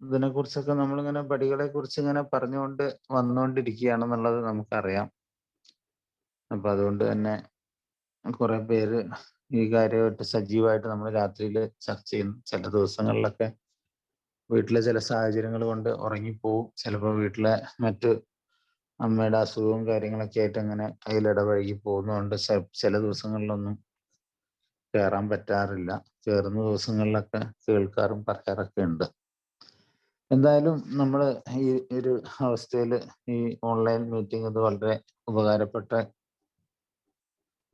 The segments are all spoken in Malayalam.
ഇതിനെക്കുറിച്ചൊക്കെ നമ്മളിങ്ങനെ പടികളെ കുറിച്ച് ഇങ്ങനെ പറഞ്ഞുകൊണ്ട് വന്നുകൊണ്ടിരിക്കുകയാണെന്നുള്ളത് നമുക്കറിയാം. അപ്പൊ അതുകൊണ്ട് തന്നെ കുറെ പേര് ഈ കാര്യമായിട്ട് സജീവമായിട്ട് നമ്മൾ രാത്രിയിൽ ചർച്ച ചെയ്യുന്നു. ചില ദിവസങ്ങളിലൊക്കെ വീട്ടിലെ ചില സാഹചര്യങ്ങൾ കൊണ്ട് ഉറങ്ങിപ്പോവും. ചിലപ്പോൾ വീട്ടിലെ മറ്റ് അമ്മയുടെ അസുഖവും കാര്യങ്ങളൊക്കെ ആയിട്ട് അങ്ങനെ അതിലിടപഴകി പോകുന്നതുകൊണ്ട് ചില ദിവസങ്ങളിലൊന്നും കയറാൻ പറ്റാറില്ല. കയറുന്ന ദിവസങ്ങളിലൊക്കെ കേൾക്കാറും പറയാറൊക്കെ ഉണ്ട്. എന്തായാലും നമ്മൾ ഈ ഒരു അവസ്ഥയിൽ ഈ ഓൺലൈൻ മീറ്റിംഗ് ഇത് വളരെ ഉപകാരപ്പെട്ട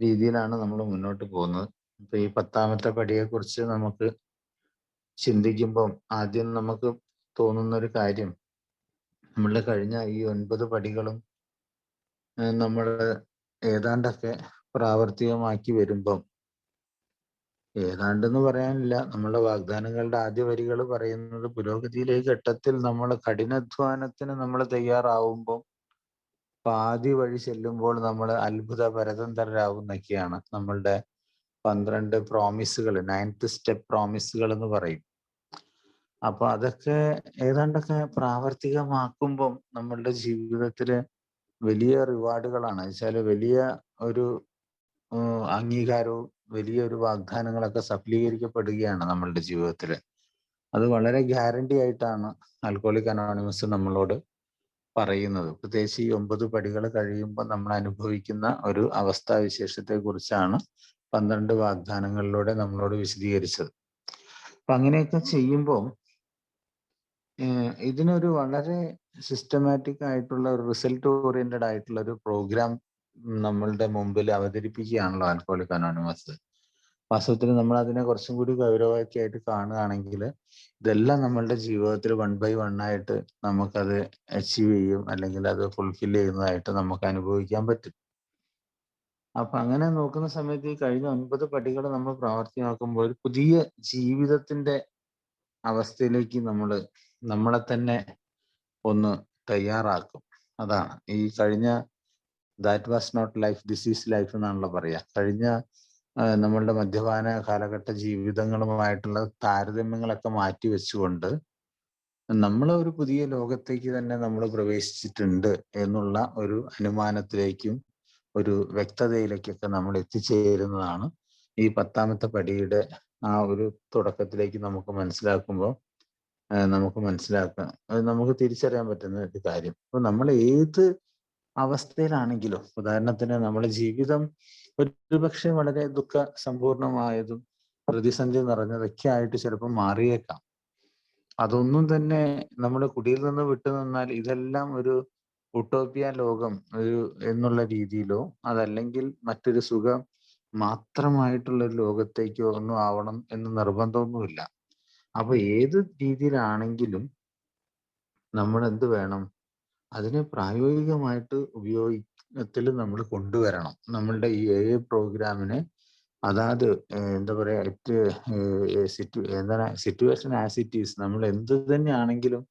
രീതിയിലാണ് നമ്മൾ മുന്നോട്ട് പോകുന്നത്. ഇപ്പൊ ഈ 10ാമത്തെ പടിയെക്കുറിച്ച് നമുക്ക് ചിന്തിക്കുമ്പം ആദ്യം നമുക്ക് തോന്നുന്ന ഒരു കാര്യം, നമ്മളുടെ കഴിഞ്ഞ ഈ 9 പടികളും നമ്മൾ ഏതാണ്ടൊക്കെ പ്രാവർത്തികമാക്കി വരുമ്പം, ഏതാണ്ടെന്ന് പറയാനില്ല, നമ്മളുടെ വാഗ്ദാനങ്ങളുടെ ആദ്യ വരികൾ പറയുന്നത് പുരോഗതിയിലെ ഘട്ടത്തിൽ നമ്മൾ കഠിനാധ്വാനത്തിന് നമ്മൾ തയ്യാറാവുമ്പോൾ പാതി വഴി ചെല്ലുമ്പോൾ നമ്മൾ അത്ഭുത പരതന്ത്രരാകുന്നൊക്കെയാണ് നമ്മളുടെ 12 പ്രോമിസുകൾ, 9th സ്റ്റെപ്പ് പ്രോമിസുകൾ എന്ന് പറയും. അപ്പൊ അതൊക്കെ ഏതാണ്ടൊക്കെ പ്രാവർത്തികമാക്കുമ്പം നമ്മളുടെ ജീവിതത്തില് വലിയ റിവാർഡുകളാണ്. വെച്ചാല് വലിയ ഒരു അംഗീകാരവും വലിയൊരു വാഗ്ദാനങ്ങളൊക്കെ സഫലീകരിക്കപ്പെടുകയാണ് നമ്മളുടെ ജീവിതത്തില്. അത് വളരെ ഗ്യാരണ്ടി ആയിട്ടാണ് ആൽക്കഹോളിക് അനോണിമസ് നമ്മളോട് പറയുന്നത്. പ്രത്യേകിച്ച് ഈ 9 പടികൾ കഴിയുമ്പോൾ നമ്മൾ അനുഭവിക്കുന്ന ഒരു അവസ്ഥാവിശേഷത്തെ കുറിച്ചാണ് 12 വാഗ്ദാനങ്ങളിലൂടെ നമ്മളോട് വിശദീകരിച്ചത്. അപ്പൊ അങ്ങനെയൊക്കെ ചെയ്യുമ്പോൾ ഇതിനൊരു വളരെ സിസ്റ്റമാറ്റിക് ആയിട്ടുള്ള ഒരു റിസൾട്ട് ഓറിയന്റഡ് ആയിട്ടുള്ള ഒരു പ്രോഗ്രാം നമ്മളുടെ മുമ്പിൽ അവതരിപ്പിക്കുകയാണല്ലോ ആൽക്കഹോളിക് അനോണിമസ്. വാസ്തവത്തിൽ നമ്മൾ അതിനെ കുറച്ചും കൂടി ഗൗരവമൊക്കെ ആയിട്ട് കാണുകയാണെങ്കിൽ ഇതെല്ലാം നമ്മളുടെ ജീവിതത്തിൽ 1 by 1 ആയിട്ട് നമുക്കത് അച്ചീവ് ചെയ്യും, അല്ലെങ്കിൽ അത് ഫുൾഫിൽ ചെയ്യുന്നതായിട്ട് നമുക്ക് അനുഭവിക്കാൻ പറ്റും. അപ്പൊ അങ്ങനെ നോക്കുന്ന സമയത്ത് ഈ കഴിഞ്ഞ 9 പടികൾ നമ്മൾ പ്രാവർത്തികമാക്കുമ്പോൾ ഒരു പുതിയ ജീവിതത്തിന്റെ അവസ്ഥയിലേക്ക് നമ്മളെ തന്നെ ഒന്ന് തയ്യാറാക്കും. അതാണ് ഈ കഴിഞ്ഞ that was not life, this is life എന്നാണല്ലോ പറയാ. കഴിഞ്ഞ നമ്മളുടെ മദ്യപാന കാലഘട്ട ജീവിതങ്ങളുമായിട്ടുള്ള താരതമ്യങ്ങളൊക്കെ മാറ്റി വെച്ചുകൊണ്ട് നമ്മൾ ഒരു പുതിയ ലോകത്തേക്ക് തന്നെ നമ്മൾ പ്രവേശിച്ചിട്ടുണ്ട് എന്നുള്ള ഒരു അനുമാനത്തിലേക്കും ഒരു വ്യക്തതയിലേക്കൊക്കെ നമ്മൾ എത്തിച്ചേരുന്നതാണ് ഈ 10ാമത്തെ പടിയുടെ ആ ഒരു തുടക്കത്തിലേക്ക് നമുക്ക് മനസ്സിലാക്കുമ്പോൾ നമുക്ക് മനസ്സിലാക്കാം, അത് നമുക്ക് തിരിച്ചറിയാൻ പറ്റുന്ന ഒരു കാര്യം. അപ്പൊ നമ്മൾ ഏത് അവസ്ഥയിലാണെങ്കിലും, ഉദാഹരണത്തിന് നമ്മുടെ ജീവിതം ഒരുപക്ഷെ വളരെ ദുഃഖ സമ്പൂർണമായതും പ്രതിസന്ധി നിറഞ്ഞതൊക്കെ ആയിട്ട് ചിലപ്പോൾ മാറിയേക്കാം. അതൊന്നും തന്നെ നമ്മുടെ കുടിയിൽ നിന്ന് വിട്ടു നിന്നാൽ ഇതെല്ലാം ഒരു ഉട്ടോപ്യ ലോകം ഒരു എന്നുള്ള രീതിയിലോ അതല്ലെങ്കിൽ മറ്റൊരു സുഖം മാത്രമായിട്ടുള്ള ഒരു ലോകത്തേക്കോ ഒന്നും ആവണം എന്ന് നിർബന്ധമൊന്നുമില്ല. അപ്പൊ ഏത് രീതിയിലാണെങ്കിലും നമ്മൾ എന്ത് വേണം, അതിനെ പ്രായോഗികമായിട്ട് ഉപയോഗത്തിൽ നമ്മൾ കൊണ്ടുവരണം. നമ്മളുടെ ഈ AA പ്രോഗ്രാമിനെ അതായത് എന്താ പറയാ, എന്താണ് സിറ്റുവേഷൻ ആസ് ഇറ്റ് ഈസ്, നമ്മൾ എന്ത് തന്നെയാണെങ്കിലും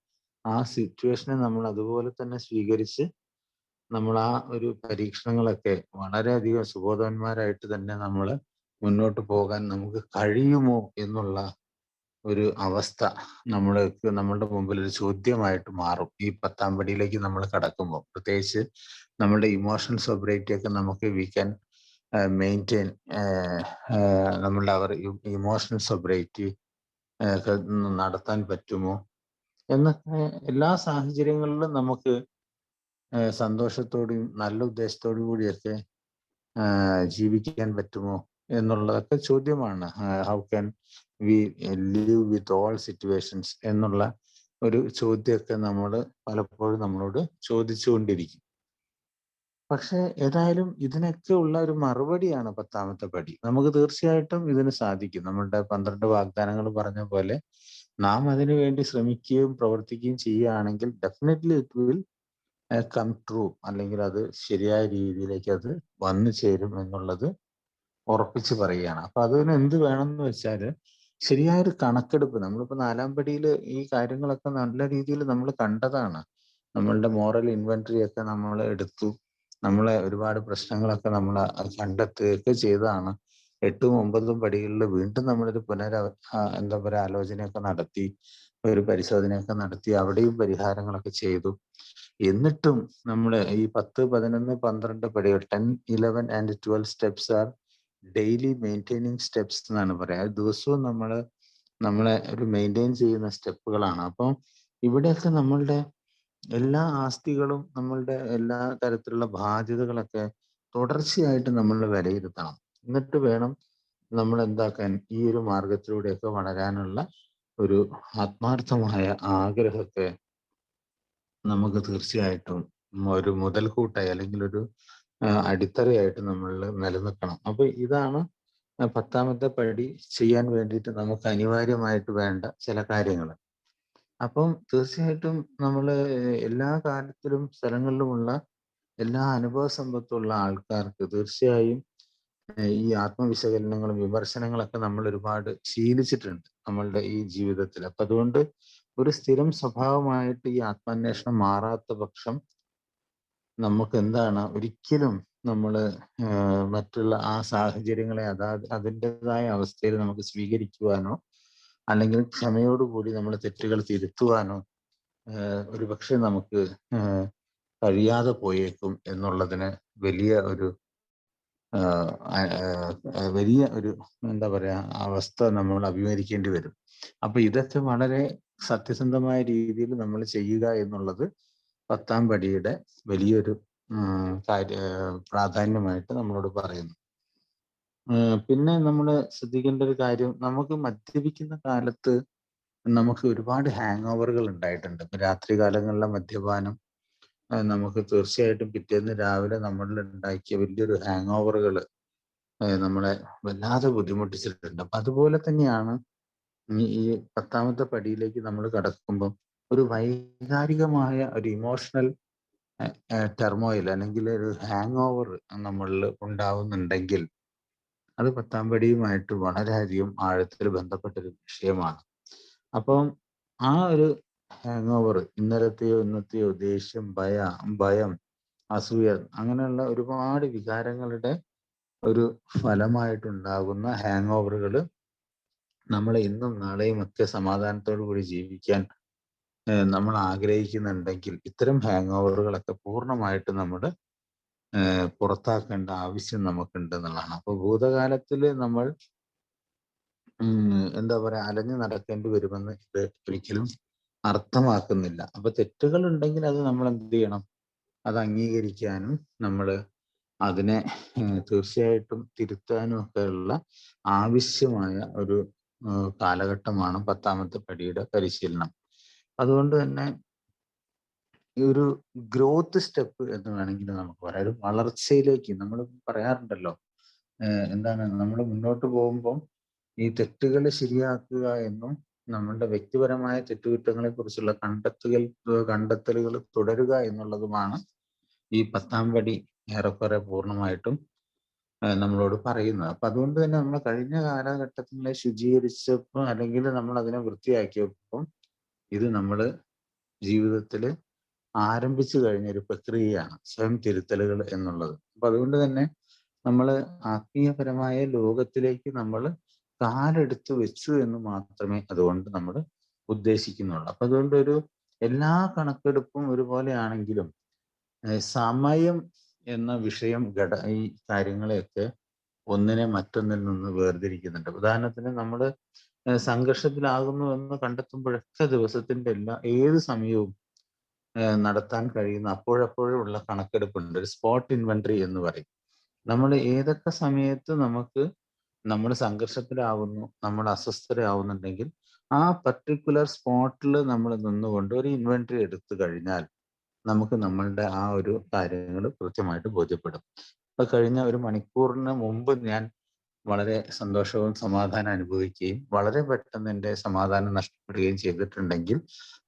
ആ സിറ്റുവേഷനെ നമ്മൾ അതുപോലെ തന്നെ സ്വീകരിച്ച് നമ്മൾ ആ ഒരു പരീക്ഷണങ്ങളൊക്കെ വളരെയധികം സുബോധവാന്മാരായിട്ട് തന്നെ നമ്മൾ മുന്നോട്ട് പോകാൻ നമുക്ക് കഴിയുമോ എന്നുള്ള ഒരു അവസ്ഥ നമ്മളുടെ മുമ്പിൽ ഒരു ചോദ്യമായിട്ട് മാറും ഈ 10ാം പടിയിലേക്ക് നമ്മൾ കടക്കുമ്പോൾ. പ്രത്യേകിച്ച് നമ്മളുടെ ഇമോഷൻ സോബറേറ്റി ഒക്കെ നമുക്ക് വി ക്യാൻ മെയിൻറ്റെയിൻ, നമ്മളുടെ ഇമോഷണൽ സോബറേറ്റി നടത്താൻ പറ്റുമോ എന്നൊക്കെ എല്ലാ സാഹചര്യങ്ങളിലും നമുക്ക് സന്തോഷത്തോടെയും നല്ല ഉദ്ദേശത്തോടു കൂടിയൊക്കെ ജീവിക്കാൻ പറ്റുമോ എന്നുള്ളതൊക്കെ ചോദ്യമാണ്. How can we live with all situations എന്നുള്ള ഒരു ചോദ്യമൊക്കെ നമ്മൾ പലപ്പോഴും നമ്മളോട് ചോദിച്ചുകൊണ്ടിരിക്കും. പക്ഷെ ഏതായാലും ഇതിനൊക്കെ ഉള്ള ഒരു മറുപടിയാണ് 10ാമത്തെ പടി. നമുക്ക് തീർച്ചയായിട്ടും ഇതിന് സാധിക്കും. നമ്മളുടെ 12 വാഗ്ദാനങ്ങൾ പറഞ്ഞ പോലെ നാം അതിനു വേണ്ടി ശ്രമിക്കുകയും പ്രവർത്തിക്കുകയും ചെയ്യുകയാണെങ്കിൽ definitely it will come true, അല്ലെങ്കിൽ അത് ശരിയായ രീതിയിലേക്ക് അത് വന്നു ചേരും എന്നുള്ളത് ഉറപ്പിച്ച് പറയുകയാണ്. അപ്പൊ അതിന് എന്ത് വേണമെന്ന് വെച്ചാൽ ശരിയായൊരു കണക്കെടുപ്പ്. നമ്മളിപ്പോ 4ാം പടിയിൽ ഈ കാര്യങ്ങളൊക്കെ നല്ല രീതിയിൽ നമ്മൾ കണ്ടതാണ്. നമ്മളുടെ മോറൽ ഇൻവെന്ററി ഒക്കെ നമ്മൾ എടുത്തു, നമ്മളെ ഒരുപാട് പ്രശ്നങ്ങളൊക്കെ നമ്മൾ കണ്ടെത്തുകയൊക്കെ ചെയ്തതാണ്. 8ഉം 9ഉം പടികളിൽ വീണ്ടും നമ്മളൊരു എന്താ പറയുക ആലോചനയൊക്കെ നടത്തി ഒരു പരിശോധനയൊക്കെ നടത്തി അവിടെയും പരിഹാരങ്ങളൊക്കെ ചെയ്തു. എന്നിട്ടും നമ്മുടെ ഈ 10, 11, 12 പടികൾ 10, 11 and 12 steps are daily maintaining steps എന്നാണ് പറയുക. ദിവസവും നമ്മളെ ഒരു മെയിൻറ്റെയിൻ ചെയ്യുന്ന സ്റ്റെപ്പുകളാണ്. അപ്പം ഇവിടെയൊക്കെ നമ്മളുടെ എല്ലാ ആസ്തികളും നമ്മളുടെ എല്ലാ തരത്തിലുള്ള ബാധ്യതകളൊക്കെ തുടർച്ചയായിട്ട് നമ്മൾ വിലയിരുത്തണം. എന്നിട്ട് വേണം നമ്മൾ എന്താക്കാൻ ഈ ഒരു മാർഗത്തിലൂടെയൊക്കെ വളരാനുള്ള ഒരു ആത്മാർത്ഥമായ ആഗ്രഹത്തെ നമുക്ക് തീർച്ചയായിട്ടും ഒരു മുതൽക്കൂട്ടായി അല്ലെങ്കിൽ ഒരു അടിത്തറയായിട്ട് നമ്മൾ നിലനിൽക്കണം. അപ്പൊ ഇതാണ് 10ാമത്തെ പടി ചെയ്യാൻ വേണ്ടിയിട്ട് നമുക്ക് അനിവാര്യമായിട്ട് വേണ്ട ചില കാര്യങ്ങൾ. അപ്പം തീർച്ചയായിട്ടും നമ്മൾ എല്ലാ കാലത്തിലും സ്ഥലങ്ങളിലുമുള്ള എല്ലാ അനുഭവ സമ്പത്തുള്ള ആൾക്കാർക്ക് തീർച്ചയായും ഈ ആത്മവിശകലനങ്ങളും വിമർശനങ്ങളൊക്കെ നമ്മൾ ഒരുപാട് ശീലിച്ചിട്ടുണ്ട് നമ്മളുടെ ഈ ജീവിതത്തിൽ. അപ്പൊ അതുകൊണ്ട് ഒരു സ്ഥിരം സ്വഭാവമായിട്ട് ഈ ആത്മാന്വേഷണം മാറാത്ത പക്ഷം നമുക്ക് എന്താണ് ഒരിക്കലും നമ്മൾ മറ്റുള്ള ആ സാഹചര്യങ്ങളെ അതിൻ്റെതായ അവസ്ഥയിൽ നമുക്ക് സ്വീകരിക്കുവാനോ അല്ലെങ്കിൽ ക്ഷമയോടുകൂടി നമ്മൾ തെറ്റുകൾ തിരുത്തുവാനോ ഒരുപക്ഷെ നമുക്ക് കഴിയാതെ പോയേക്കും എന്നുള്ളതിന് വലിയ ഒരു എന്താ പറയാ അവസ്ഥ നമ്മൾ അഭിമുഖീകരിക്കേണ്ടി വരും. അപ്പൊ ഇതൊക്കെ വളരെ സത്യസന്ധമായ രീതിയിൽ നമ്മൾ ചെയ്യുക എന്നുള്ളത് 10ാം പടിയുടെ വലിയൊരു പ്രാധാന്യമായിട്ട് നമ്മളോട് പറയുന്നു. പിന്നെ നമ്മൾ ശ്രദ്ധിക്കേണ്ട ഒരു കാര്യം, നമുക്ക് മദ്യപിക്കുന്ന കാലത്ത് നമുക്ക് ഒരുപാട് ഹാങ് ഓവറുകൾ ഉണ്ടായിട്ടുണ്ട്. ഇപ്പൊ രാത്രി കാലങ്ങളിലെ മദ്യപാനം നമുക്ക് തീർച്ചയായിട്ടും പിറ്റേന്ന് രാവിലെ നമ്മളിൽ ഉണ്ടാക്കിയ വലിയൊരു ഹാങ് ഓവറുകൾ നമ്മളെ വല്ലാതെ ബുദ്ധിമുട്ടിച്ചിട്ടുണ്ട്. അപ്പൊ അതുപോലെ തന്നെയാണ് ഈ 10ാമത്തെ പടിയിലേക്ക് നമ്മൾ കടക്കുമ്പോൾ ഒരു വൈകാരികമായ ഒരു ഇമോഷണൽ ടെർമോയിൽ അല്ലെങ്കിൽ ഒരു ഹാങ് ഓവർ നമ്മളിൽ ഉണ്ടാവുന്നുണ്ടെങ്കിൽ അത് 10ാം പടിയുമായിട്ട് വളരെയധികം ആഴത്തിൽ ബന്ധപ്പെട്ടൊരു വിഷയമാണ്. അപ്പം ആ ഒരു ഹാങ് ഓവർ ഇന്നലത്തെയോ ഇന്നത്തെയോ ദേഷ്യം, ഭയം, അസൂയ അങ്ങനെയുള്ള ഒരുപാട് വികാരങ്ങളുടെ ഒരു ഫലമായിട്ടുണ്ടാകുന്ന ഹാങ് ഓവറുകൾ നമ്മളെ ഇന്നും നാളെയും ഒക്കെ സമാധാനത്തോടു കൂടി ജീവിക്കാൻ നമ്മൾ ആഗ്രഹിക്കുന്നുണ്ടെങ്കിൽ ഇത്തരം ഹാങ് ഓവറുകളൊക്കെ പൂർണ്ണമായിട്ട് നമ്മൾ പുറത്താക്കേണ്ട ആവശ്യം നമുക്കുണ്ട് എന്നുള്ളതാണ്. അപ്പൊ ഭൂതകാലത്തിൽ നമ്മൾ എന്താ പറയാ അലഞ്ഞു നടക്കേണ്ടി വരുമെന്ന് ഇത് ഒരിക്കലും അർത്ഥമാക്കുന്നില്ല. അപ്പൊ തെറ്റുകൾ ഉണ്ടെങ്കിൽ അത് നമ്മൾ എന്ത് ചെയ്യണം, അത് അംഗീകരിക്കാനും നമ്മൾ അതിനെ തീർച്ചയായിട്ടും തിരുത്താനും ഒക്കെ ഉള്ള ആവശ്യമായ ഒരു കാലഘട്ടമാണ് 10ാമത്തെ പടിയുടെ പരിശീലനം. അതുകൊണ്ട് തന്നെ ഈ ഒരു ഗ്രോത്ത് സ്റ്റെപ്പ് എന്ന് വേണമെങ്കിൽ നമുക്ക് പറയാം. ഒരു വളർച്ചയിലേക്ക് നമ്മൾ പറയാറുണ്ടല്ലോ, എന്താണ് നമ്മൾ മുന്നോട്ട് പോകുമ്പോൾ ഈ തെറ്റുകൾ ശരിയാക്കുക എന്നും നമ്മളുടെ വ്യക്തിപരമായ തെറ്റുകുറ്റങ്ങളെ കുറിച്ചുള്ള കണ്ടെത്തലുകൾ തുടരുക എന്നുള്ളതുമാണ് ഈ 10ാം പടി ഏറെക്കുറെ പൂർണ്ണമായിട്ടും നമ്മളോട് പറയുന്നത്. അപ്പൊ അതുകൊണ്ട് തന്നെ നമ്മൾ കഴിഞ്ഞ കാലഘട്ടത്തിലെ ശുചീകരിച്ചപ്പോൾ അല്ലെങ്കിൽ നമ്മൾ അതിനെ വൃത്തിയാക്കിയപ്പോൾ ഇത് നമ്മൾ ജീവിതത്തിൽ ആരംഭിച്ചു കഴിഞ്ഞ ഒരു പ്രക്രിയയാണ് സ്വയം തിരുത്തലുകൾ എന്നുള്ളത്. അപ്പൊ അതുകൊണ്ട് തന്നെ നമ്മൾ ആത്മീയപരമായ ലോകത്തിലേക്ക് നമ്മൾ കാലെടുത്ത് വെച്ചു എന്ന് മാത്രമേ അതുകൊണ്ട് നമ്മൾ ഉദ്ദേശിക്കുന്നുള്ളൂ. അപ്പൊ അതുകൊണ്ട് എല്ലാ കണക്കെടുപ്പും ഒരുപോലെയാണെങ്കിലും സമയം എന്ന വിഷയം ഈ കാര്യങ്ങളെയൊക്കെ ഒന്നിനെ മറ്റൊന്നിൽ നിന്ന് വേർതിരിക്കുന്നുണ്ട്. ഉദാഹരണത്തിന് നമ്മൾ സംഘർഷത്തിലാകുന്നു എന്ന് കണ്ടെത്തുമ്പോഴൊക്കെ ദിവസത്തിന്റെ ഏത് സമയവും നടത്താൻ കഴിയുന്ന അപ്പോഴപ്പോഴുള്ള കണക്കെടുപ്പുണ്ട്. ഒരു സ്പോട്ട് ഇൻവെന്ററി എന്ന് പറയും. നമ്മൾ ഏതൊക്കെ സമയത്ത് നമ്മൾ സംഘർഷത്തിലാവുന്നു, നമ്മൾ അസ്വസ്ഥരാകുന്നുണ്ടെങ്കിൽ ആ പർട്ടിക്കുലർ സ്പോട്ടിൽ നമ്മൾ നിന്നുകൊണ്ട് ഒരു ഇൻവെന്ററി എടുത്തു കഴിഞ്ഞാൽ നമുക്ക് നമ്മളുടെ ആ ഒരു കാര്യങ്ങൾ കൃത്യമായിട്ട് ബോധ്യപ്പെടും. ഇപ്പൊ കഴിഞ്ഞ ഒരു മണിക്കൂറിന് മുമ്പ് ഞാൻ വളരെ സന്തോഷവും സമാധാനം അനുഭവിക്കുകയും വളരെ പെട്ടെന്ന് എൻ്റെ സമാധാനം നഷ്ടപ്പെടുകയും ചെയ്തിട്ടുണ്ടെങ്കിൽ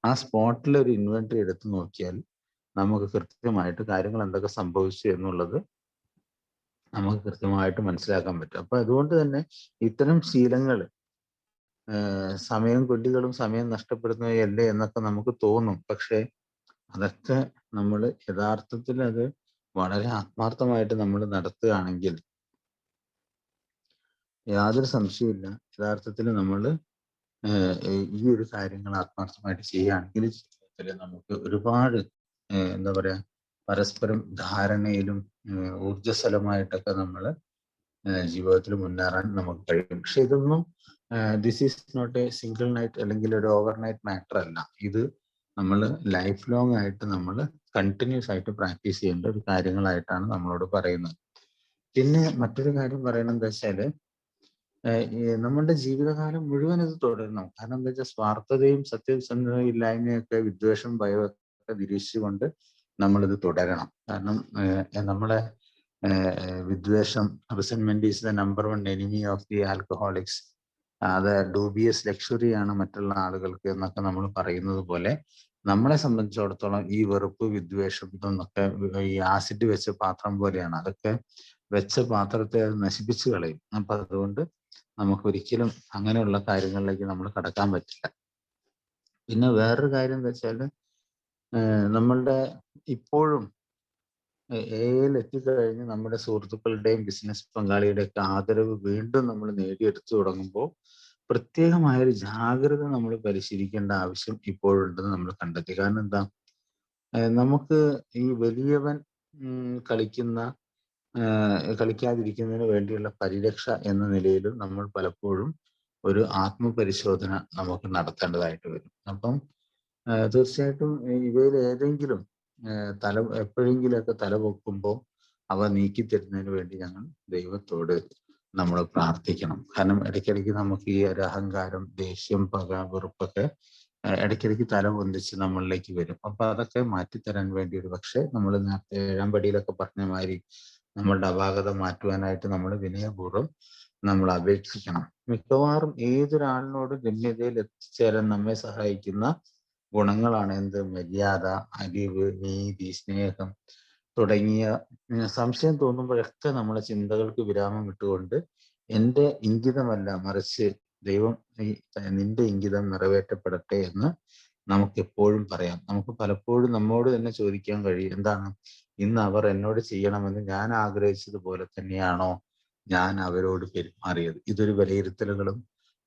ആ സ്പോട്ടിൽ ഒരു ഇൻവെന്ററി എടുത്തു നോക്കിയാൽ നമുക്ക് കൃത്യമായിട്ട് കാര്യങ്ങൾ എന്തൊക്കെ സംഭവിച്ചു എന്നുള്ളത് നമുക്ക് കൃത്യമായിട്ട് മനസ്സിലാക്കാൻ പറ്റും. അപ്പൊ അതുകൊണ്ട് തന്നെ ഇത്തരം ശീലങ്ങൾ സമയം കൊല്ലികളും സമയം നഷ്ടപ്പെടുന്നവയല്ലേ എന്നൊക്കെ നമുക്ക് തോന്നും. പക്ഷെ അതൊക്കെ നമ്മൾ യഥാർത്ഥത്തിൽ അത് വളരെ ആത്മാർത്ഥമായിട്ട് നമ്മൾ നടത്തുകയാണെങ്കിൽ യാതൊരു സംശയമില്ല, യഥാർത്ഥത്തിൽ നമ്മൾ ഈ ഒരു കാര്യങ്ങൾ ആത്മാർത്ഥമായിട്ട് ചെയ്യുകയാണെങ്കിൽ ജീവിതത്തിൽ നമുക്ക് ഒരുപാട് എന്താ പറയാ പരസ്പരം ധാരണയിലും ഊർജ്ജസ്വലമായിട്ടൊക്കെ നമ്മൾ ജീവിതത്തിൽ മുന്നേറാൻ നമുക്ക് കഴിയും. പക്ഷെ ഇതൊന്നും this is not a single night അല്ലെങ്കിൽ ഒരു ഓവർ നൈറ്റ് മാറ്റർ അല്ല. ഇത് നമ്മൾ ലൈഫ് ലോങ് ആയിട്ട് നമ്മൾ കണ്ടിന്യൂസ് ആയിട്ട് പ്രാക്ടീസ് ചെയ്യേണ്ട ഒരു കാര്യങ്ങളായിട്ടാണ് നമ്മളോട് പറയുന്നത്. പിന്നെ മറ്റൊരു കാര്യം പറയണത് എന്താ വെച്ചാല് നമ്മളുടെ ജീവിതകാലം മുഴുവൻ ഇത് തുടരണം. കാരണം എന്താ വെച്ചാൽ സ്വാർത്ഥതയും സത്യസന്ധതയും ഇല്ലായ്മയൊക്കെ വിദ്വേഷം ഭയമൊക്കെ നിരീക്ഷിച്ചുകൊണ്ട് നമ്മളിത് തുടരണം. കാരണം നമ്മളെ വിദ്വേഷം, resentment is the number one enemy of the alcoholics, അത് ഡൂബിയസ് ലക്ഷറിയാണ് മറ്റുള്ള ആളുകൾക്ക് എന്നൊക്കെ നമ്മൾ പറയുന്നത് പോലെ നമ്മളെ സംബന്ധിച്ചിടത്തോളം ഈ വെറുപ്പ്, വിദ്വേഷം ഇതൊന്നൊക്കെ ഈ ആസിഡ് വെച്ച പാത്രം പോലെയാണ്. അതൊക്കെ വെച്ച പാത്രത്തെ അത് നശിപ്പിച്ചു കളയും. അപ്പൊ അതുകൊണ്ട് നമുക്കൊരിക്കലും അങ്ങനെയുള്ള കാര്യങ്ങളിലേക്ക് നമ്മൾ കടക്കാൻ പറ്റില്ല. പിന്നെ വേറൊരു കാര്യം എന്താ വെച്ചാല് നമ്മളുടെ ഇപ്പോഴും എയിൽ എത്തിക്കഴിഞ്ഞ് നമ്മുടെ സുഹൃത്തുക്കളുടെയും ബിസിനസ് പങ്കാളിയുടെയും ഒക്കെ ആദരവ് വീണ്ടും നമ്മൾ നേടിയെടുത്തു തുടങ്ങുമ്പോൾ പ്രത്യേകമായൊരു ജാഗ്രത നമ്മൾ പരിശീലിക്കേണ്ട ആവശ്യം ഇപ്പോഴുണ്ടെന്ന് നമ്മൾ കണ്ടെത്തി. കാരണം എന്താ, നമുക്ക് ഈ വലിയവൻ കളിക്കുന്ന കളിക്കാതിരിക്കുന്നതിന് വേണ്ടിയുള്ള പരിരക്ഷ എന്ന നിലയിൽ നമ്മൾ പലപ്പോഴും ഒരു ആത്മപരിശോധന നമുക്ക് നടത്തേണ്ടതായിട്ട് വരും. അപ്പം തീർച്ചയായിട്ടും ഇവയിൽ ഏതെങ്കിലും എപ്പോഴെങ്കിലുമൊക്കെ തല പൊക്കുമ്പോൾ അവ നീക്കി തരുന്നതിന് വേണ്ടി ഞങ്ങൾ ദൈവത്തോട് നമ്മൾ പ്രാർത്ഥിക്കണം. കാരണം ഇടയ്ക്കിടയ്ക്ക് നമുക്ക് ഈ ഒരു അഹങ്കാരം, ദേഷ്യം, പക, വെറുപ്പൊക്കെ ഇടയ്ക്കിടയ്ക്ക് തല പൊന്തിച്ച് നമ്മളിലേക്ക് വരും. അപ്പൊ അതൊക്കെ മാറ്റിത്തരാൻ വേണ്ടി ഒരു പക്ഷെ നമ്മൾ നേരത്തെ 7-ാം പടിയിലൊക്കെ പറഞ്ഞ മാതിരി നമ്മളുടെ അപാകത മാറ്റുവാനായിട്ട് നമ്മൾ വിനയപൂർവ്വം നമ്മൾ അപേക്ഷിക്കണം. മിക്കവാറും ഏതൊരാളിനോടും രമ്യതയിൽ എത്തിച്ചേരാൻ നമ്മെ സഹായിക്കുന്ന ഗുണങ്ങളാണ് എന്ത്? മര്യാദ, അലിവ്, നീതി, സ്നേഹം തുടങ്ങിയ സംശയം തോന്നുമ്പോഴൊക്കെ നമ്മളെ ചിന്തകൾക്ക് വിരാമം ഇട്ടുകൊണ്ട് എൻ്റെ ഇംഗിതമല്ല മറിച്ച് ദൈവം നിന്റെ ഇംഗിതം നിറവേറ്റപ്പെടട്ടെ എന്ന് നമുക്ക് എപ്പോഴും പറയാം. നമുക്ക് പലപ്പോഴും നമ്മോട് തന്നെ ചോദിക്കാൻ കഴിയും, എന്താണ് ഇന്ന് അവർ എന്നോട് ചെയ്യണമെന്ന് ഞാൻ ആഗ്രഹിച്ചതുപോലെ തന്നെയാണോ ഞാൻ അവരോട് പെരുമാറിയത്? ഇതൊരു വിലയിരുത്തലുകളും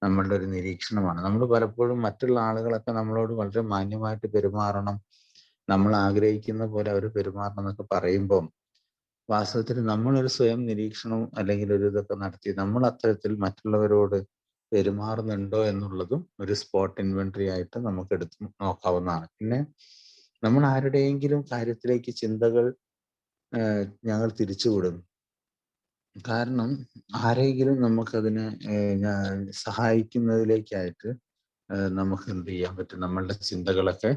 നമ്മളുടെ ഒരു നിരീക്ഷണമാണ്. നമ്മൾ പലപ്പോഴും മറ്റുള്ള ആളുകളൊക്കെ നമ്മളോട് വളരെ മാന്യമായിട്ട് പെരുമാറണം, നമ്മൾ ആഗ്രഹിക്കുന്ന പോലെ അവർ പെരുമാറണം എന്നൊക്കെ പറയുമ്പം വാസ്തവത്തിൽ നമ്മളൊരു സ്വയം നിരീക്ഷണം അല്ലെങ്കിൽ ഒരു ഇതൊക്കെ നടത്തി നമ്മൾ അത്തരത്തിൽ മറ്റുള്ളവരോട് പെരുമാറുന്നുണ്ടോ എന്നുള്ളതും ഒരു സ്പോട്ട് ഇൻവെന്ററി ആയിട്ട് നമുക്ക് എടുത്ത് നോക്കാവുന്നതാണ്. പിന്നെ നമ്മൾ ആരുടെയെങ്കിലും കാര്യത്തിലേക്ക് ചിന്തകൾ ഞങ്ങൾ തിരിച്ചുവിടും. കാരണം ആരെങ്കിലും നമുക്കതിനെ സഹായിക്കുന്നതിലേക്കായിട്ട് നമുക്ക് എന്ത് ചെയ്യാൻ പറ്റും? നമ്മളുടെ ചിന്തകളൊക്കെ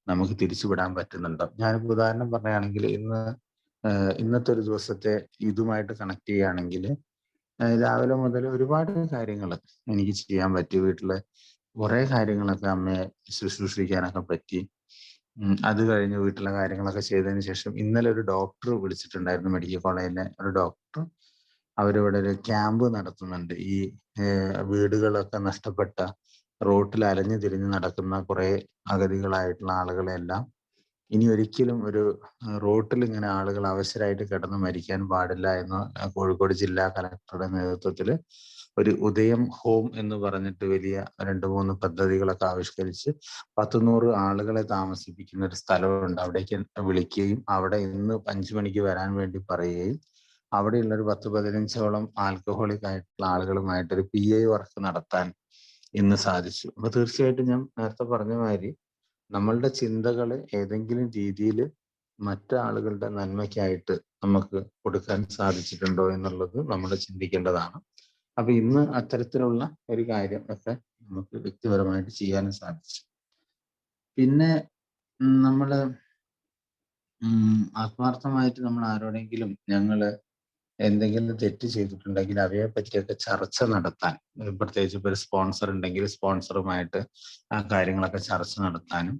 നമുക്ക് തിരിച്ചുവിടാൻ പറ്റുന്നുണ്ടോ? ഞാനിപ്പോൾ ഉദാഹരണം പറയുകയാണെങ്കിൽ ഇന്നത്തെ ഒരു ദിവസത്തെ ഇതുമായിട്ട് കണക്ട് ചെയ്യുകയാണെങ്കിൽ രാവിലെ മുതൽ ഒരുപാട് കാര്യങ്ങൾ എനിക്ക് ചെയ്യാൻ പറ്റി. വീട്ടിലെ കുറെ കാര്യങ്ങളൊക്കെ അമ്മയെ ശുശ്രൂഷിക്കാനൊക്കെ പറ്റി. അത് കഴിഞ്ഞ് വീട്ടിലെ കാര്യങ്ങളൊക്കെ ചെയ്തതിന് ശേഷം ഇന്നലെ ഒരു ഡോക്ടർ വിളിച്ചിട്ടുണ്ടായിരുന്നു, മെഡിക്കൽ കോളേജിലെ ഒരു ഡോക്ടർ. അവരിവിടെ ഒരു ക്യാമ്പ് നടത്തുന്നുണ്ട്. ഈ വീടുകളൊക്കെ നഷ്ടപ്പെട്ട റോട്ടിൽ അലഞ്ഞു തിരിഞ്ഞ് നടക്കുന്ന കുറെ അഗതികളായിട്ടുള്ള ആളുകളെല്ലാം ഇനി ഒരിക്കലും ഒരു റോട്ടിൽ ഇങ്ങനെ ആളുകൾ അവശരായിട്ട് കിടന്ന് മരിക്കാൻ പാടില്ല എന്ന് കോഴിക്കോട് ജില്ലാ കലക്ടറുടെ നേതൃത്വത്തിൽ ഒരു ഉദയം ഹോം എന്ന് പറഞ്ഞിട്ട് വലിയ 2-3 പദ്ധതികളൊക്കെ ആവിഷ്കരിച്ച് 100 ആളുകളെ താമസിപ്പിക്കുന്ന ഒരു സ്ഥലമുണ്ട്. അവിടേക്ക് വിളിക്കുകയും അവിടെ ഇന്ന് 5 മണിക്ക് വരാൻ വേണ്ടി പറയുകയും അവിടെയുള്ള ഒരു 10-15ഓളം ആൽക്കഹോളിക് ആയിട്ടുള്ള ആളുകളുമായിട്ടൊരു PI വർക്ക് നടത്താൻ ഇന്ന് സാധിച്ചു. അപ്പൊ തീർച്ചയായിട്ടും ഞാൻ നേരത്തെ പറഞ്ഞ മാതിരി നമ്മളുടെ ചിന്തകൾ ഏതെങ്കിലും രീതിയിൽ മറ്റാളുകളുടെ നന്മയ്ക്കായിട്ട് നമുക്ക് കൊടുക്കാൻ സാധിച്ചിട്ടുണ്ടോ എന്നുള്ളത് നമ്മൾ ചിന്തിക്കേണ്ടതാണ്. അപ്പൊ ഇന്ന് അത്തരത്തിലുള്ള ഒരു കാര്യം ഒക്കെ നമുക്ക് വ്യക്തിപരമായിട്ട് ചെയ്യാനും സാധിച്ചു. പിന്നെ നമ്മള് ആത്മാർത്ഥമായിട്ട് നമ്മൾ ആരോടെങ്കിലും എന്തെങ്കിലും തെറ്റ് ചെയ്തിട്ടുണ്ടെങ്കിൽ അവയെ പറ്റിയൊക്കെ ചർച്ച നടത്താൻ, പ്രത്യേകിച്ച് ഇപ്പോൾ ഒരു സ്പോൺസർ ഉണ്ടെങ്കിൽ സ്പോൺസറുമായിട്ട് ആ കാര്യങ്ങളൊക്കെ ചർച്ച നടത്താനും,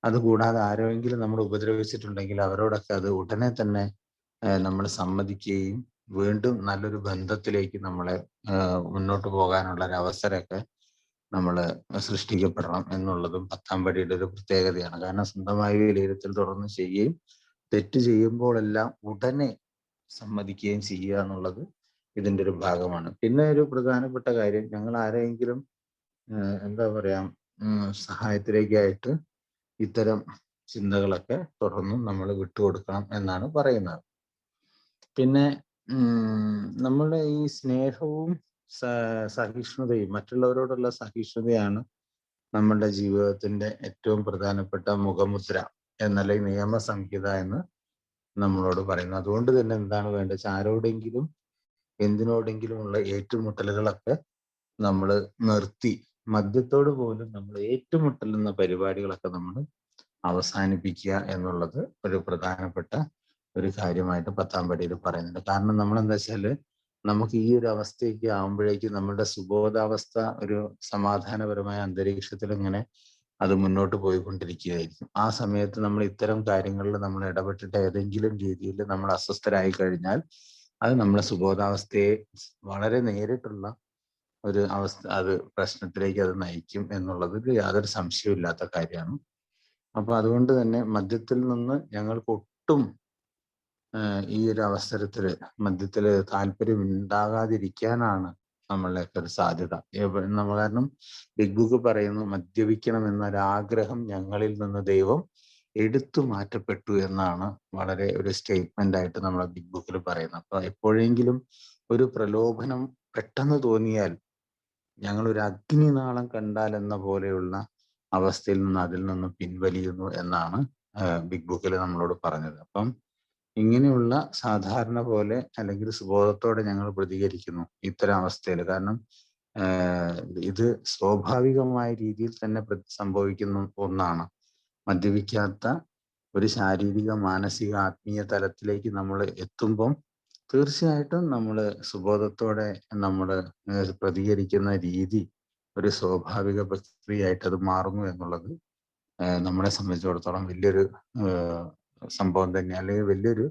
അതുകൂടാതെ ആരെങ്കിലും നമ്മൾ ഉപദ്രവിച്ചിട്ടുണ്ടെങ്കിൽ അവരോടൊക്കെ അത് ഉടനെ തന്നെ നമ്മൾ സമ്മതിക്കുകയും വീണ്ടും നല്ലൊരു ബന്ധത്തിലേക്ക് നമ്മളെ മുന്നോട്ട് പോകാനുള്ള ഒരു അവസരമൊക്കെ നമ്മൾ സൃഷ്ടിക്കപ്പെടണം എന്നുള്ളതും 10-ാം പടിയുടെ ഒരു പ്രത്യേകതയാണ്. കാരണം സ്വന്തമായി വിലയിരുത്തൽ തുടർന്ന് ചെയ്യുകയും തെറ്റ് ചെയ്യുമ്പോഴെല്ലാം ഉടനെ സമ്മതിക്കുകയും ചെയ്യുക എന്നുള്ളത് ഇതിൻ്റെ ഒരു ഭാഗമാണ്. പിന്നെ ഒരു പ്രധാനപ്പെട്ട കാര്യം, ഞങ്ങൾ ആരെങ്കിലും എന്താ പറയാ സഹായത്തിലേക്കായിട്ട് ഇത്തരം ചിന്തകളൊക്കെ തുടർന്നും നമ്മൾ വിട്ടുകൊടുക്കണം എന്നാണ് പറയുന്നത്. പിന്നെ നമ്മളുടെ ഈ സ്നേഹവും സഹിഷ്ണുതയും, മറ്റുള്ളവരോടുള്ള സഹിഷ്ണുതയാണ് നമ്മളുടെ ജീവിതത്തിന്റെ ഏറ്റവും പ്രധാനപ്പെട്ട മുഖമുദ്ര എന്നല്ല ഈ നിയമസംഹിത എന്ന് നമ്മളോട് പറയുന്നത്. അതുകൊണ്ട് തന്നെ എന്താണ് വേണ്ടത് വെച്ചാൽ ആരോടെങ്കിലും എന്തിനോടെങ്കിലും ഉള്ള ഏറ്റുമുട്ടലുകളൊക്കെ നമ്മൾ നിർത്തി, മദ്യത്തോട് പോലും നമ്മൾ ഏറ്റുമുട്ടലുന്ന പരിപാടികളൊക്കെ നമ്മൾ അവസാനിപ്പിക്കുക എന്നുള്ളത് ഒരു പ്രധാനപ്പെട്ട ഒരു കാര്യമായിട്ട് 10-ാം പടിയിൽ പറയുന്നുണ്ട്. കാരണം നമ്മൾ എന്താ വെച്ചാല് നമുക്ക് ഈ ഒരു അവസ്ഥയൊക്കെ ആകുമ്പോഴേക്കും നമ്മുടെ സുബോധാവസ്ഥ ഒരു സമാധാനപരമായ അന്തരീക്ഷത്തിൽ ഇങ്ങനെ അത് മുന്നോട്ട് പോയിക്കൊണ്ടിരിക്കുകയായിരിക്കും. ആ സമയത്ത് നമ്മൾ ഇത്തരം കാര്യങ്ങളിൽ നമ്മൾ ഇടപെട്ടിട്ട് ഏതെങ്കിലും രീതിയിൽ നമ്മൾ അസ്വസ്ഥരായി കഴിഞ്ഞാൽ അത് നമ്മളെ സുബോധാവസ്ഥയെ വളരെ നേരിട്ടുള്ള ഒരു അവസ്ഥ, അത് പ്രശ്നത്തിലേക്ക് അത് നയിക്കും എന്നുള്ളതിൽ യാതൊരു സംശയവും ഇല്ലാത്ത കാര്യമാണ്. അപ്പൊ അതുകൊണ്ട് തന്നെ മദ്യത്തിൽ നിന്ന് ഞങ്ങൾക്ക് ഒട്ടും ഈ ഒരു അവസരത്തില് മദ്യത്തില് താല്പര്യം ഉണ്ടാകാതിരിക്കാനാണ് നമ്മളുടെയൊക്കെ ഒരു സാധ്യത. നമ്മൾ കാരണം ബിഗ് ബുക്ക് പറയുന്നു, മദ്യപിക്കണം എന്നൊരാഗ്രഹം ഞങ്ങളിൽ നിന്ന് ദൈവം എടുത്തു മാറ്റപ്പെട്ടു എന്നാണ് വളരെ ഒരു സ്റ്റേറ്റ്മെന്റ് ആയിട്ട് നമ്മളെ ബിഗ് ബുക്കിൽ പറയുന്നത്. അപ്പൊ എപ്പോഴെങ്കിലും ഒരു പ്രലോഭനം പെട്ടെന്ന് തോന്നിയാൽ ഞങ്ങൾ ഒരു അഗ്നിനാളം കണ്ടാൽ എന്ന പോലെയുള്ള അവസ്ഥയിൽ നിന്ന് അതിൽ നിന്ന് പിൻവലിയുന്നു എന്നാണ് ബിഗ് ബുക്കിൽ നമ്മളോട് പറഞ്ഞത്. അപ്പം ഇങ്ങനെയുള്ള സാധാരണ പോലെ അല്ലെങ്കിൽ സുബോധത്തോടെ ഞങ്ങൾ പ്രതികരിക്കുന്നു ഇത്തരം അവസ്ഥയിൽ. കാരണം ഇത് സ്വാഭാവികമായ രീതിയിൽ തന്നെ സംഭവിക്കുന്ന ഒന്നാണ്. മദ്യപിക്കാത്ത ഒരു ശാരീരിക, മാനസിക, ആത്മീയ തലത്തിലേക്ക് നമ്മൾ എത്തുമ്പം തീർച്ചയായിട്ടും നമ്മൾ സുബോധത്തോടെ നമ്മൾ പ്രതികരിക്കുന്ന രീതി ഒരു സ്വാഭാവിക പ്രക്രിയയായിട്ട് അത് മാറുന്നു എന്നുള്ളത് നമ്മളെ സംബന്ധിച്ചിടത്തോളം വലിയൊരു സംഭവം തന്നെയാണ്, അല്ലെങ്കിൽ വലിയൊരു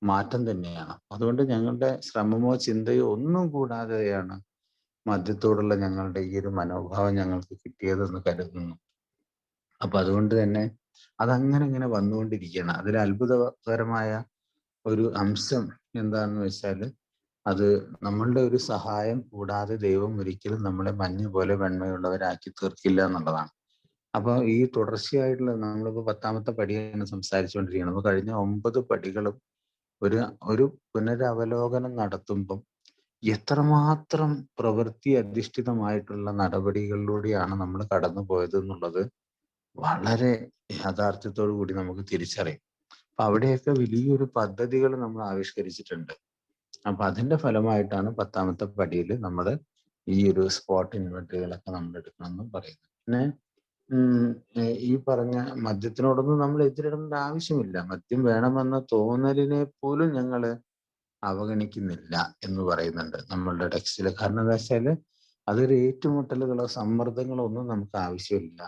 മാറ്റം തന്നെയാണ്. അതുകൊണ്ട് ഞങ്ങളുടെ ശ്രമമോ ചിന്തയോ ഒന്നും കൂടാതെയാണ് മദ്യത്തോടുള്ള ഞങ്ങളുടെ ഈ ഒരു മനോഭാവം ഞങ്ങൾക്ക് കിട്ടിയതെന്ന് കരുതുന്നു. അപ്പൊ അതുകൊണ്ട് തന്നെ അതങ്ങനെ ഇങ്ങനെ വന്നുകൊണ്ടിരിക്കുകയാണ്. അതിൽ അത്ഭുതകരമായ ഒരു അംശം എന്താണെന്ന് വെച്ചാൽ അത് നമ്മളുടെ ഒരു സഹായം കൂടാതെ ദൈവം ഒരിക്കലും നമ്മളെ മഞ്ഞ് പോലെ വെണ്മയുള്ളവരാക്കി തീർക്കില്ല എന്നുള്ളതാണ്. അപ്പൊ ഈ തുടർച്ചയായിട്ടുള്ള നമ്മളിപ്പോ 10-ാമത്തെ പടിയാണ് സംസാരിച്ചുകൊണ്ടിരിക്കുന്നത്. അപ്പൊ കഴിഞ്ഞ 9 പടികളും ഒരു ഒരു പുനരവലോകനം നടത്തുമ്പം എത്രമാത്രം പ്രവൃത്തി അധിഷ്ഠിതമായിട്ടുള്ള നടപടികളിലൂടെയാണ് നമ്മൾ കടന്നു പോയത് എന്നുള്ളത് വളരെ യാഥാർത്ഥ്യത്തോടു കൂടി നമുക്ക് തിരിച്ചറിയും. അപ്പൊ അവിടെയൊക്കെ വലിയൊരു പദ്ധതികൾ നമ്മൾ ആവിഷ്കരിച്ചിട്ടുണ്ട്. അപ്പൊ അതിന്റെ ഫലമായിട്ടാണ് 10-ാമത്തെ പടിയിൽ നമ്മൾ ഈ ഒരു സ്പോട്ട് ഇൻവെന്ററികളൊക്കെ നമ്മൾ എടുക്കണമെന്ന് പറയുന്നത്. പിന്നെ ഈ പറഞ്ഞ മദ്യത്തിനോടൊന്നും നമ്മൾ എതിരിടേണ്ട ആവശ്യമില്ല. മദ്യം വേണമെന്ന തോന്നലിനെ പോലും ഞങ്ങൾ അവഗണിക്കുന്നില്ല എന്ന് പറയുന്നുണ്ട് നമ്മളുടെ ടെക്സ്റ്റിൽ. കാരണം എന്താ വെച്ചാല് അതൊരു ഏറ്റുമുട്ടലുകളോ സമ്മർദ്ദങ്ങളോ ഒന്നും നമുക്ക് ആവശ്യമില്ല.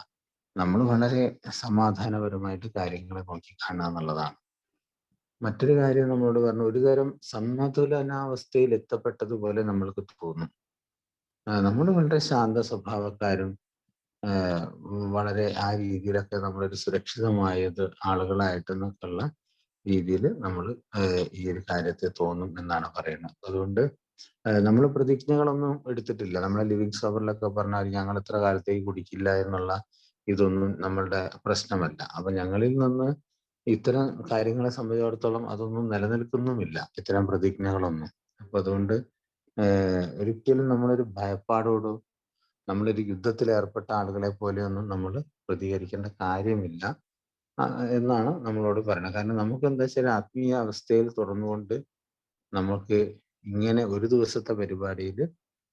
നമ്മൾ വളരെ സമാധാനപരമായിട്ട് കാര്യങ്ങളെ നോക്കി കാണുക എന്നുള്ളതാണ്. മറ്റൊരു കാര്യം നമ്മളോട് പറഞ്ഞു, ഒരു തരം സമതുലനാവസ്ഥയിൽ എത്തപ്പെട്ടതുപോലെ നമ്മൾക്ക് തോന്നും. നമ്മൾ വളരെ ശാന്ത സ്വഭാവക്കാരും വളരെ ആ രീതിയിലൊക്കെ നമ്മളൊരു സുരക്ഷിതമായത് ആളുകളായിട്ടെന്നൊക്കെയുള്ള രീതിയിൽ നമ്മൾ ഈ ഒരു കാര്യത്തെ തോന്നും എന്നാണ് പറയുന്നത്. അതുകൊണ്ട് നമ്മൾ പ്രതിജ്ഞകളൊന്നും എടുത്തിട്ടില്ല. നമ്മളെ ലിവിങ് സോബറിലൊക്കെ പറഞ്ഞാൽ ഞങ്ങൾ ഇത്ര കാലത്തേക്ക് കുടിക്കില്ല എന്നുള്ള ഇതൊന്നും നമ്മളുടെ പ്രശ്നമല്ല. അപ്പൊ ഞങ്ങളിൽ നിന്ന് ഇത്തരം കാര്യങ്ങളെ സംബന്ധിച്ചിടത്തോളം അതൊന്നും നിലനിൽക്കുന്നുമില്ല, ഇത്തരം പ്രതിജ്ഞകളൊന്നും. അപ്പൊ അതുകൊണ്ട് ഒരിക്കലും നമ്മളൊരു ഭയപ്പാടോടോ നമ്മളൊരു യുദ്ധത്തിൽ ഏർപ്പെട്ട ആളുകളെ പോലെയൊന്നും നമ്മൾ പ്രതികരിക്കേണ്ട കാര്യമില്ല എന്നാണ് നമ്മളോട് പറയുന്നത്. കാരണം നമുക്ക് എന്താ വെച്ചാൽ ആത്മീയ അവസ്ഥയിൽ തുറന്നുകൊണ്ട് നമുക്ക് ഇങ്ങനെ ഒരു ദിവസത്തെ പരിപാടിയിൽ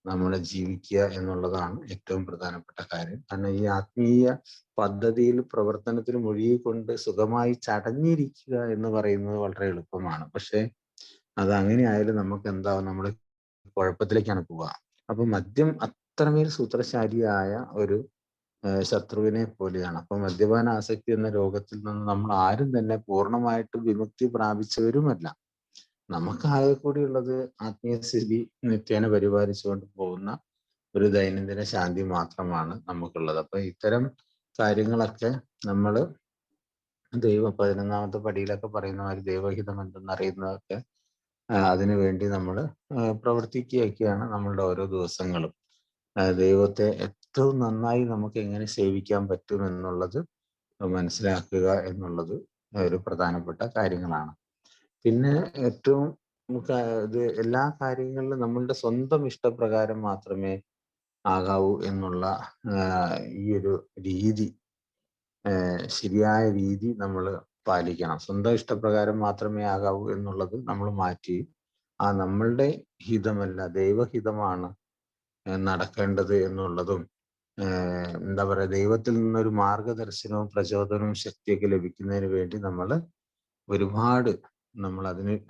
നമ്മൾ ജീവിക്കുക എന്നുള്ളതാണ് ഏറ്റവും പ്രധാനപ്പെട്ട കാര്യം. കാരണം ഈ ആത്മീയ പദ്ധതിയിൽ പ്രവർത്തനത്തിൽ മുഴുകിക്കൊണ്ട് സുഖമായി ചടഞ്ഞിരിക്കുക എന്ന് പറയുന്നത് വളരെ എളുപ്പമാണ്. പക്ഷെ അത് അങ്ങനെ ആയാലും നമുക്ക് എന്താവും, നമ്മൾ കുഴപ്പത്തിലേക്കാണ് പോവുക. അപ്പൊ മദ്യം അത്രമേൽ സൂത്രശാലിയായ ഒരു ശത്രുവിനെ പോലെയാണ്. അപ്പൊ മദ്യപാന ആസക്തി എന്ന രോഗത്തിൽ നിന്ന് നമ്മൾ ആരും തന്നെ പൂർണ്ണമായിട്ട് വിമുക്തി പ്രാപിച്ചവരുമല്ല. നമുക്ക് ആകെ കൂടിയുള്ളത് ആത്മീയ സ്ഥിതി നിത്യേന പരിപാലിച്ചുകൊണ്ട് പോകുന്ന ഒരു ദൈനംദിന ശാന്തി മാത്രമാണ് നമുക്കുള്ളത്. അപ്പൊ ഇത്തരം കാര്യങ്ങളൊക്കെ നമ്മൾ ദൈവം 11-ാമത്തെ പടിയിലൊക്കെ പറയുന്ന മാതിരി ദൈവഹിതം എന്തെന്നറിയുന്നതൊക്കെ അതിനു വേണ്ടി നമ്മൾ പ്രവർത്തിക്കുകയൊക്കെയാണ് നമ്മളുടെ ഓരോ ദിവസങ്ങളും. ദൈവത്തെ ഏറ്റവും നന്നായി നമുക്ക് എങ്ങനെ സേവിക്കാൻ പറ്റും എന്നുള്ളത് മനസ്സിലാക്കുക എന്നുള്ളത് ഒരു പ്രധാനപ്പെട്ട കാര്യങ്ങളാണ്. പിന്നെ ഏറ്റവും ഇത് എല്ലാ കാര്യങ്ങളിലും നമ്മളുടെ സ്വന്തം ഇഷ്ടപ്രകാരം മാത്രമേ ആകാവൂ എന്നുള്ള ഈ ഒരു രീതി, ശരിയായ രീതി നമ്മൾ പാലിക്കണം. സ്വന്തം ഇഷ്ടപ്രകാരം മാത്രമേ ആകാവൂ എന്നുള്ളത് നമ്മൾ മാറ്റി നമ്മളുടെ ഹിതമല്ല ദൈവഹിതമാണ് നടക്കേണ്ടത് എന്നുള്ളതും, എന്താ പറയുക, ദൈവത്തിൽ നിന്നൊരു മാർഗദർശനവും പ്രചോദനവും ശക്തിയൊക്കെ ലഭിക്കുന്നതിന് വേണ്ടി ഒരുപാട് നമ്മൾ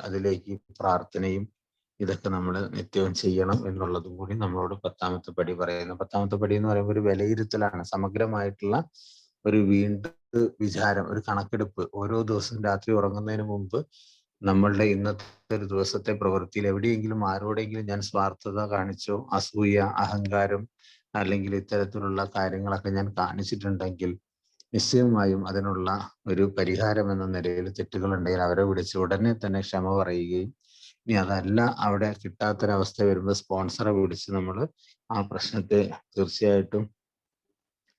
അതിലേക്ക് പ്രാർത്ഥനയും ഇതൊക്കെ നമ്മൾ നിത്യവും ചെയ്യണം എന്നുള്ളതും കൂടി നമ്മളോട് 10ാമത്തെ പടി പറയുന്നു. 10ാമത്തെ പടി എന്ന് പറയുമ്പോൾ ഒരു വിലയിരുത്തലാണ്, സമഗ്രമായിട്ടുള്ള ഒരു വിചാരം, ഒരു കണക്കെടുപ്പ്. ഓരോ ദിവസവും രാത്രി ഉറങ്ങുന്നതിന് മുമ്പ് നമ്മളുടെ ഇന്നത്തെ ഒരു ദിവസത്തെ പ്രവൃത്തിയിൽ എവിടെയെങ്കിലും ആരോടെങ്കിലും ഞാൻ സ്വാർത്ഥത കാണിച്ചോ, അസൂയ, അഹങ്കാരം അല്ലെങ്കിൽ ഇത്തരത്തിലുള്ള കാര്യങ്ങളൊക്കെ ഞാൻ കാണിച്ചിട്ടുണ്ടെങ്കിൽ നിശ്ചയമായും അതിനുള്ള ഒരു പരിഹാരം എന്ന നിലയിൽ തെറ്റുകളുണ്ടെങ്കിൽ അവരെ വിളിച്ച് ഉടനെ തന്നെ ക്ഷമ പറയുകയും, ഇനി അതല്ല അവിടെ കിട്ടാത്തൊരവസ്ഥ വരുമ്പോൾ സ്പോൺസറെ വിളിച്ച് നമ്മൾ ആ പ്രശ്നത്തെ തീർച്ചയായിട്ടും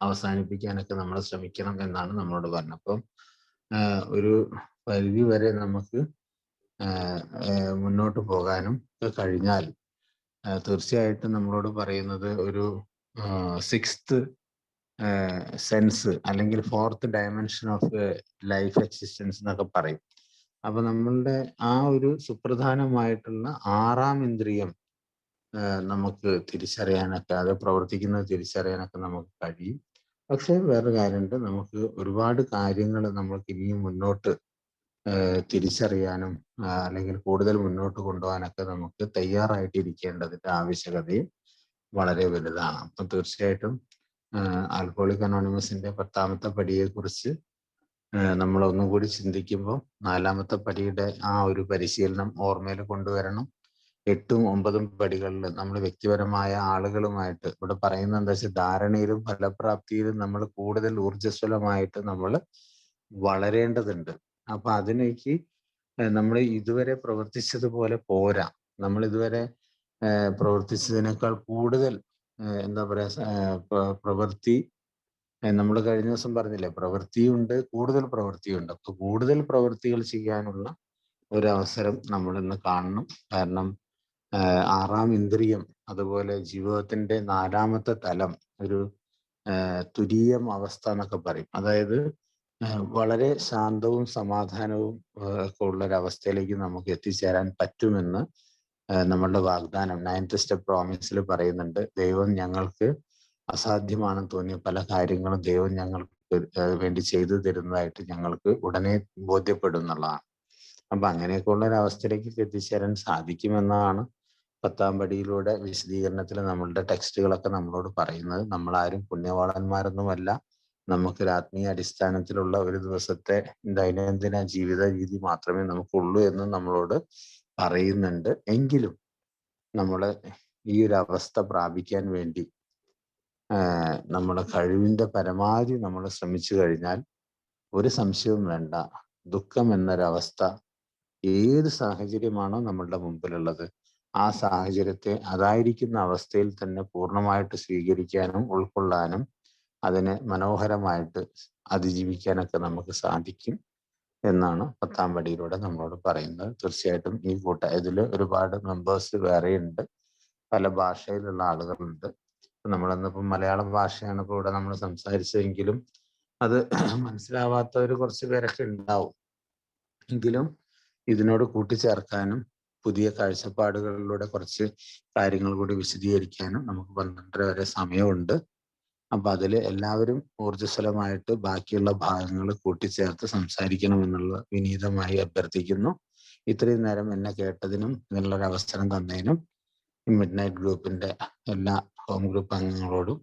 അവസാനിപ്പിക്കാനൊക്കെ നമ്മൾ ശ്രമിക്കണം എന്നാണ് നമ്മളോട് പറഞ്ഞത്. അപ്പം ഒരു പരിധി വരെ നമുക്ക് മുന്നോട്ട് പോകാനും കഴിഞ്ഞാൽ തീർച്ചയായിട്ടും നമ്മളോട് പറയുന്നത് ഒരു 6th സെൻസ് അല്ലെങ്കിൽ 4th dimension of life existence എന്നൊക്കെ പറയും. അപ്പൊ നമ്മളുടെ ആ ഒരു സുപ്രധാനമായിട്ടുള്ള 6ാം ഇന്ദ്രിയം നമുക്ക് തിരിച്ചറിയാനൊക്കെ, അത് പ്രവർത്തിക്കുന്നത് തിരിച്ചറിയാനൊക്കെ നമുക്ക് കഴിയും. പക്ഷെ വേറൊരു കാര്യമുണ്ട്, നമുക്ക് ഒരുപാട് കാര്യങ്ങൾ നമ്മൾക്ക് ഇനിയും മുന്നോട്ട് തിരിച്ചറിയാനും അല്ലെങ്കിൽ കൂടുതൽ മുന്നോട്ട് കൊണ്ടുപോകാനൊക്കെ നമുക്ക് തയ്യാറായിട്ടിരിക്കേണ്ടതിന്റെ ആവശ്യകതയും വളരെ വലുതാണ്. അപ്പം തീർച്ചയായിട്ടും ആൽക്കഹോളിക് അനോണിമസിന്റെ 10ാമത്തെ പടിയെ കുറിച്ച് നമ്മൾ ഒന്നും കൂടി ചിന്തിക്കുമ്പോൾ 4ാമത്തെ പടിയുടെ ആ ഒരു പരിശീലനം ഓർമ്മയിൽ കൊണ്ടുവരണം. 8ഉം 9ഉം പടികളിൽ നമ്മൾ വ്യക്തിപരമായ ആളുകളുമായിട്ട്, ഇവിടെ പറയുന്നത് എന്താ വെച്ചാൽ ധാരണയിലും ഫലപ്രാപ്തിയിലും നമ്മൾ കൂടുതൽ ഊർജ്ജസ്വലമായിട്ട് നമ്മൾ വളരേണ്ടതുണ്ട്. അപ്പൊ അതിലേക്ക് നമ്മൾ ഇതുവരെ പ്രവർത്തിച്ചതുപോലെ പോരാ. നമ്മൾ ഇതുവരെ പ്രവർത്തിച്ചതിനേക്കാൾ കൂടുതൽ എന്താ പറയാ പ്രവൃത്തി, നമ്മൾ കഴിഞ്ഞ ദിവസം പറഞ്ഞില്ലേ, പ്രവൃത്തിയുണ്ട്, കൂടുതൽ പ്രവൃത്തിയുണ്ട്. അപ്പൊ കൂടുതൽ പ്രവൃത്തികൾ ചെയ്യാനുള്ള ഒരവസരം നമ്മൾ ഇന്ന് കാണണം. കാരണം 6ാം ഇന്ദ്രിയം, അതുപോലെ ജീവിതത്തിന്റെ 4ാമത്തെ തലം, ഒരു തുരീയം അവസ്ഥ എന്നൊക്കെ പറയും. അതായത് വളരെ ശാന്തവും സമാധാനവും ഒക്കെ ഉള്ള ഒരവസ്ഥയിലേക്ക് നമുക്ക് എത്തിച്ചേരാൻ പറ്റുമെന്ന് നമ്മളുടെ വാഗ്ദാനം 9th സ്റ്റെപ്പ് പ്രോമിസിൽ പറയുന്നുണ്ട്. ദൈവം ഞങ്ങൾക്ക് അസാധ്യമാണെന്ന് തോന്നിയ പല കാര്യങ്ങളും ദൈവം ഞങ്ങൾക്ക് വേണ്ടി ചെയ്തു തരുന്നതായിട്ട് ഞങ്ങൾക്ക് ഉടനെ ബോധ്യപ്പെടും എന്നുള്ളതാണ്. അപ്പൊ അങ്ങനെയൊക്കെ ഉള്ള ഒരു അവസ്ഥയിലേക്ക് എത്തിച്ചേരാൻ സാധിക്കുമെന്നാണ് 10ാം പടിയിലൂടെ വിശദീകരണത്തിൽ നമ്മളുടെ ടെക്സ്റ്റുകളൊക്കെ നമ്മളോട് പറയുന്നത്. നമ്മളാരും പുണ്യവാളന്മാരൊന്നുമല്ല. നമുക്കൊരു ആത്മീയ അടിസ്ഥാനത്തിലുള്ള ഒരു ദിവസത്തെ ദൈനംദിന ജീവിത രീതി മാത്രമേ നമുക്കുള്ളൂ എന്ന് നമ്മളോട് പറയുന്നുണ്ട്. എങ്കിലും നമ്മൾ ഈ ഒരു അവസ്ഥ പ്രാപിക്കാൻ വേണ്ടി നമ്മുടെ കഴിവിന്റെ പരമാവധി നമ്മൾ ശ്രമിച്ചു കഴിഞ്ഞാൽ ഒരു സംശയവും വേണ്ട, ദുഃഖം എന്നൊരവസ്ഥ ഏത് സാഹചര്യമാണോ നമ്മളുടെ മുമ്പിലുള്ളത് ആ സാഹചര്യത്തെ അതായിരിക്കുന്ന അവസ്ഥയിൽ തന്നെ പൂർണ്ണമായിട്ട് സ്വീകരിക്കാനും ഉൾക്കൊള്ളാനും അതിനെ മനോഹരമായിട്ട് അതിജീവിക്കാനൊക്കെ നമുക്ക് സാധിക്കും എന്നാണ് 10ാം പടിയിലൂടെ നമ്മളോട് പറയുന്നത്. തീർച്ചയായിട്ടും ഈ ഇതിൽ ഒരുപാട് മെമ്പേഴ്സ് വേറെയുണ്ട്, പല ഭാഷയിലുള്ള ആളുകളുണ്ട്. നമ്മളിന്നിപ്പം മലയാളം ഭാഷയാണ് ഇപ്പോൾ ഇവിടെ നമ്മൾ സംസാരിച്ചതെങ്കിലും അത് മനസ്സിലാവാത്തവർ കുറച്ച് പേരൊക്കെ ഉണ്ടാവും. എങ്കിലും ഇതിനോട് കൂട്ടിച്ചേർക്കാനും പുതിയ കാഴ്ചപ്പാടുകളിലൂടെ കുറച്ച് കാര്യങ്ങൾ കൂടി വിശദീകരിക്കാനും നമുക്ക് 12:30 വരെ സമയമുണ്ട്. അപ്പൊ അതിൽ എല്ലാവരും ഊർജ്ജസ്വലമായിട്ട് ബാക്കിയുള്ള ഭാഗങ്ങൾ കൂട്ടിച്ചേർത്ത് സംസാരിക്കണമെന്നുള്ള വിനീതമായി അഭ്യർത്ഥിക്കുന്നു. ഇത്രയും നേരം എന്നെ കേട്ടതിനും ഇതിനുള്ളൊരു അവസരം തന്നതിനും മിഡ് നൈറ്റ് ഗ്രൂപ്പിന്റെ എല്ലാ ഹോം ഗ്രൂപ്പ് അംഗങ്ങളോടും